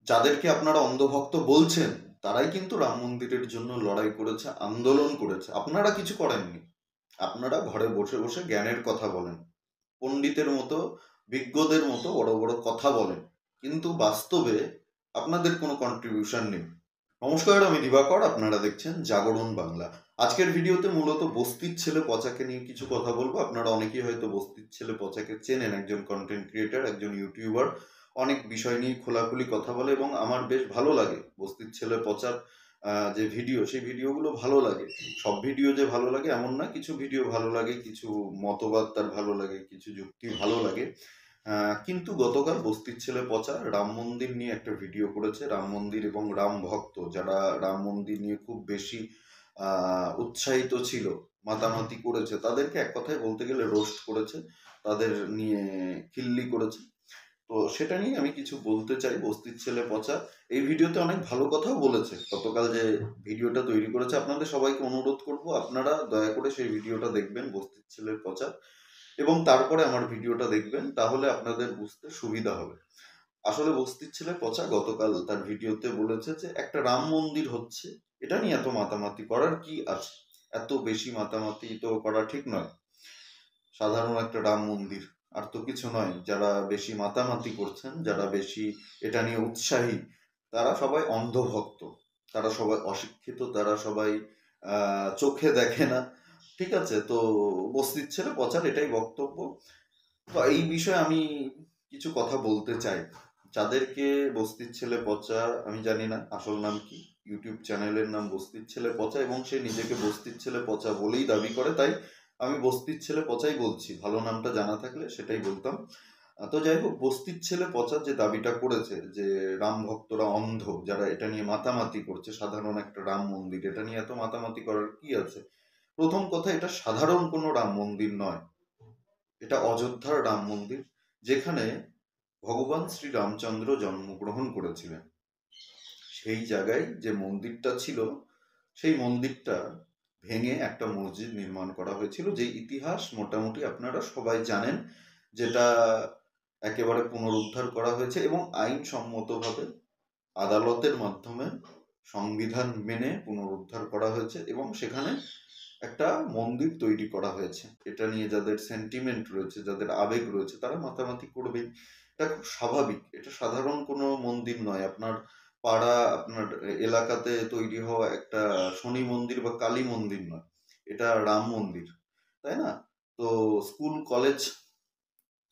যাদেরকে আপনারা অন্ধভক্ত বলছেন তারাই কিন্তু রাম মন্দিরের জন্য লড়াই করেছে, আন্দোলন করেছে। আপনারা কিছু করেননি। আপনারা ঘরে বসে বসে জ্ঞানের কথা বলেন, পণ্ডিতের মতো, বিজ্ঞদের মতো বড় বড় কথা বলেন, কিন্তু বাস্তবে আপনাদের কোনো কন্ট্রিবিউশন নেই। নমস্কার, আমি দিবাকর, আপনারা দেখছেন জাগরণ বাংলা। আজকের ভিডিওতে মূলত বস্তির ছেলে পচাকে নিয়ে কিছু কথা বলবো। আপনারা অনেকেই হয়তো বস্তির ছেলে পচাকে চেনেন, একজন কন্টেন্ট ক্রিয়েটার, একজন ইউটিউবার, অনেক বিষয় নিয়ে খোলাখুলি কথা বলে এবং আমার বেশ ভালো লাগে বস্তির ছেলে পচার যে ভিডিও, সেই ভিডিওগুলো ভালো লাগে। সব ভিডিও যে ভালো লাগে এমন না, কিছু ভিডিও ভালো লাগে, কিছু মতবাদ তার ভালো লাগে, কিছু যুক্তি ভালো লাগে। কিন্তু গতকাল বস্তির ছেলে পচা রাম মন্দির নিয়ে একটা ভিডিও করেছে। রাম মন্দির এবং রাম ভক্ত যারা রাম মন্দির নিয়ে খুব বেশি উৎসাহিত ছিল, মাতামাতি করেছে, তাদেরকে এক কথায় বলতে গেলে রোস্ট করেছে, তাদের নিয়ে খিল্লি করেছে। তো সেটা নিয়ে আমি কিছু বলতে চাই। বস্তির ছেলে পচা এই ভিডিওতে অনেক ভালো কথাও বলেছে। গতকাল যে ভিডিওটা তৈরি করেছে, আপনাদের সবাইকে অনুরোধ করব আপনারা দয়া করে সেই ভিডিওটা দেখবেন, বস্তির ছেলের পচা, এবং তারপরে আমার ভিডিওটা দেখবেন, তাহলে আপনাদের বুঝতে সুবিধা হবে। আসলে বস্তির ছেলে পচা গতকাল তার ভিডিওতে বলেছে যে একটা রাম মন্দির হচ্ছে, এটা নিয়ে এত মাতামাতি করার কি আছে? এত বেশি মাতামাতি তো করা ঠিক নয়। সাধারণ একটা রাম মন্দির, আর তো কিছু নয়। যারা বেশি মাতামাতি করছেন, যারা বেশি এটা নিয়ে উৎসাহী, তারা সবাই অন্ধভক্ত, তারা সবাই অশিক্ষিত, তারা সবাই চোখে দেখে না। ঠিক আছে? তো বস্তির ছেলে পচার এটাই বক্তব্য। তো এই বিষয়ে আমি কিছু কথা বলতে চাই। যাদেরকে বস্তির ছেলে পচা, আমি জানি না আসল নাম কি, ইউটিউব চ্যানেলের নাম বস্তির ছেলে পচা এবং সে নিজেকে বস্তির ছেলে পচা বলেই দাবি করে, তাই আমি বস্তির ছেলে পচাই বলছি। ভালো নামটা জানা থাকলে সেটাই বলতাম। তো যাই হোক, বস্তির ছেলে পচা যে দাবিটা করেছে যে রাম ভক্তরা অন্ধ, যারা এটা নিয়ে মাতামাতি করছে, সাধারণ একটা রাম মন্দির, এটা নিয়ে এত মাতামাতি করার কি আছে? প্রথম কথা, এটা সাধারণ কোনো রাম মন্দির নয়, এটা অযোধ্যার রাম মন্দির, যেখানে ভগবান শ্রী রামচন্দ্র জন্মগ্রহণ করেছিলেন। সেই জায়গায় যে মন্দিরটা ছিল, সেই মন্দিরটা ভেঙে একটা মসজিদ নির্মাণ করা হয়েছিল, যে ইতিহাস মোটামুটি আপনারা সবাই জানেন, যেটা একেবারে পুনরুদ্ধার করা হয়েছে এবং আইনসম্মতভাবে আদালতের মাধ্যমে সংবিধান মেনে পুনরুদ্ধার করা হয়েছে এবং সেখানে একটা মন্দির তৈরি করা হয়েছে। এটা নিয়ে যাদের সেন্টিমেন্ট রয়েছে, যাদের আবেগ রয়েছে, তারা মাতামাতি করবেই। এটা খুব স্বাভাবিক, এটা সাধারণ কোনো মন্দির নয়। আপনার পাড়া, আপনার এলাকাতে তৈরি হওয়া একটা শনি মন্দির বা কালী মন্দির নয়, এটা রাম মন্দির, তাই না? তো স্কুল কলেজ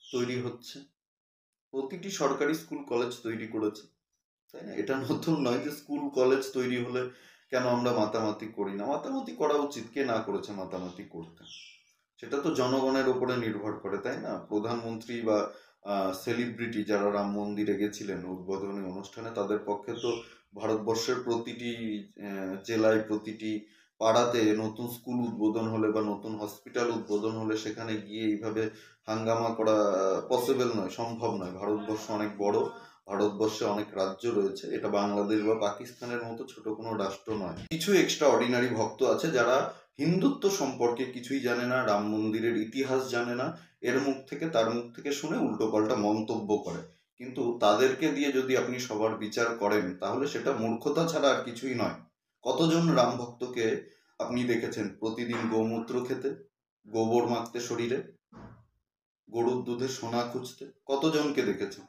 তৈরি হচ্ছে, প্রতিটি সরকারি স্কুল কলেজ তৈরি করেছে, তাই না? এটা নতুন নয় যে স্কুল কলেজ তৈরি হলে কেন আমরা মাতামাতি করি না। মাতামাতি করা উচিত, কে না করেছে মাতামাতি করতে? সেটা তো জনগণের উপরে নির্ভর করে, তাই না? প্রধানমন্ত্রী বা সেলিব্রিটি যারা রাম মন্দিরে গেছিলেন উদ্বোধনী অনুষ্ঠানে, তাদের পক্ষে তো ভারতবর্ষের প্রতিটি জেলায়, প্রতিটি পাড়াতে নতুন স্কুল উদ্বোধন হলে বা নতুন হসপিটাল উদ্বোধন হলে সেখানে গিয়ে এইভাবে হাঙ্গামা করা পসিবল নয়, সম্ভব নয়। ভারতবর্ষ অনেক বড়, ভারতবর্ষে অনেক রাজ্য রয়েছে, এটা বাংলাদেশ বা পাকিস্তানের মতো ছোট কোনো রাষ্ট্র নয়। কিছু এক্সট্রা অর্ডিনারি ভক্ত আছে যারা হিন্দুত্ব সম্পর্কে কিছুই জানে না, রাম মন্দিরের ইতিহাস জানে না, এর মুখ থেকে তার মুখ থেকে শুনে উল্টোপাল্টা মন্তব্য করে। কিন্তু তাদেরকে দিয়ে যদি আপনি সবার বিচার করেন, তাহলে সেটা মূর্খতা ছাড়া আর কিছুই নয়। কতজন রাম ভক্তকে আপনি দেখেছেন প্রতিদিন গোমূত্র খেতে, গোবর মাখতে শরীরে, গরুর দুধে সোনা খুঁজতে? কতজনকে দেখেছেন?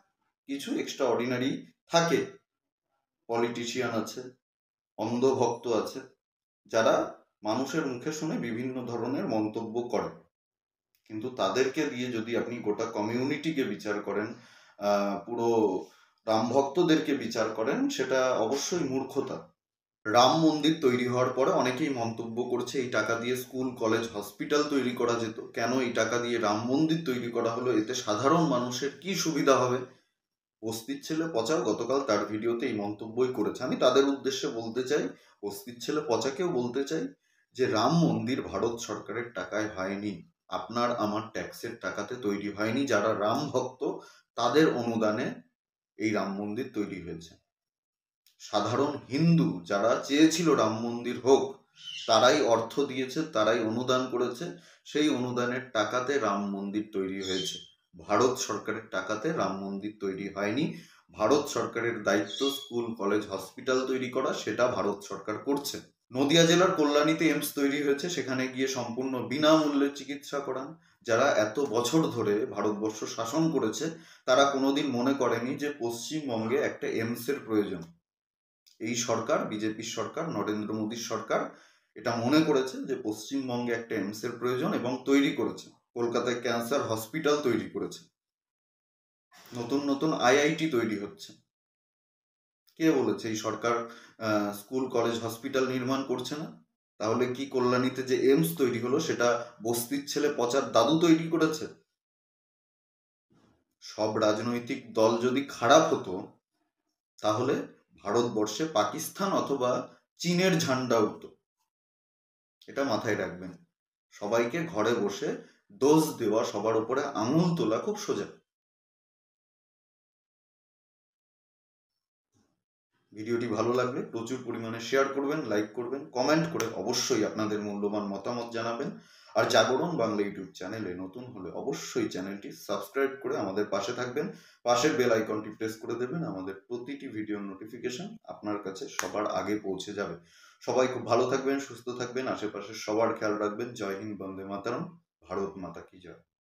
কিছু এক্সট্রা অর্ডিনারি থাকে, পলিটিশিয়ান আছে, অন্ধভক্ত আছে, যারা মানুষের মুখে শুনে বিভিন্ন ধরনের মন্তব্য করে। কিন্তু তাদেরকে দিয়ে যদি আপনি গোটা কমিউনিটিকে বিচার করেন, পুরো রাম ভক্তদেরকে বিচার করেন, সেটা অবশ্যই মূর্খতা। রাম মন্দির তৈরি হওয়ার পরে অনেকেই মন্তব্য করছে এই টাকা দিয়ে স্কুল কলেজ হসপিটাল তৈরি করা যেত, কেন এই টাকা দিয়ে রাম মন্দির তৈরি করা হলো, এতে সাধারণ মানুষের কি সুবিধা হবে? বস্তির ছেলে পচা গতকাল তার ভিডিওতে এই মন্তব্যই করেছে। আমি তাদের উদ্দেশ্যে বলতে চাই, বস্তির ছেলে পচাকেও বলতে চাই, যে রাম মন্দির ভারত সরকারের টাকায় হয়নি, আপনার আমার ট্যাক্সের টাকাতে তৈরি হয়নি। যারা রাম ভক্ত তাদের অনুদানে এই রাম মন্দির তৈরি হয়েছে। সাধারণ হিন্দু যারা চেয়েছিল রাম মন্দির হোক, তারাই অর্থ দিয়েছে, তারাই অনুদান করেছে, সেই অনুদানের টাকাতে রাম মন্দির তৈরি হয়েছে। ভারত সরকারের টাকাতে রাম মন্দির তৈরি হয়নি। ভারত সরকারের দায়িত্ব স্কুল, কলেজ, হসপিটাল তৈরি করা, সেটা ভারত সরকার করছে। নদিয়া জেলার কল্যাণীতে এইমস তৈরি হয়েছে, সেখানে গিয়ে সম্পূর্ণ বিনামূল্যে চিকিৎসা করান। যারা এত বছর ধরে ভারতবর্ষ শাসন করেছে তারা কোনোদিন মনে করেনি যে পশ্চিমবঙ্গে একটা এইমসের প্রয়োজন। এই সরকার, বিজেপির সরকার, নরেন্দ্র মোদীর সরকার এটা মনে করেছে যে পশ্চিমবঙ্গে একটা এইমসের প্রয়োজন এবং তৈরি করেছে। কলকাতায় ক্যান্সার হসপিটাল তৈরি করেছে, নতুন নতুন আইআইটি তৈরি হচ্ছে। কে বলেছে এই সরকার স্কুল, কলেজ, হসপিটাল নির্মাণ করছে না? তাহলে কি কল্যাণীতে যে এইমস তৈরি হলো সেটা বস্তির ছেলে পচার দাদু তৈরি করেছে? সব রাজনৈতিক দল যদি খারাপ হতো তাহলে ভারতবর্ষে পাকিস্তান অথবা চীনের ঝান্ডা উঠত। এটা মাথায় রাখবেন। সবাইকে ঘরে বসে দোষ দেওয়া, সবার উপরে আঙুল তোলা খুব সোজা। ভিডিওটি ভালো লাগলে প্রচুর পরিমাণে শেয়ার করবেন, লাইক করবেন, কমেন্ট করে অবশ্যই আপনাদের মূল্যবান মতামত জানাবেন। আর জাগরণ বাংলা ইউটিউব চ্যানেলে নতুন হলে অবশ্যই চ্যানেলটি সাবস্ক্রাইব করে আমাদের পাশে থাকবেন। পাশের বেল আইকনটি প্রেস করে দেবেন, আমাদের প্রতিটি ভিডিওর নোটিফিকেশন আপনার কাছে সবার আগে পৌঁছে যাবে। সবাই খুব ভালো থাকবেন, সুস্থ থাকবেন, আশেপাশে সবার খেয়াল রাখবেন। জয় হিন্দ, বন্দে মাতরম, ভারত মাতা কি জয়।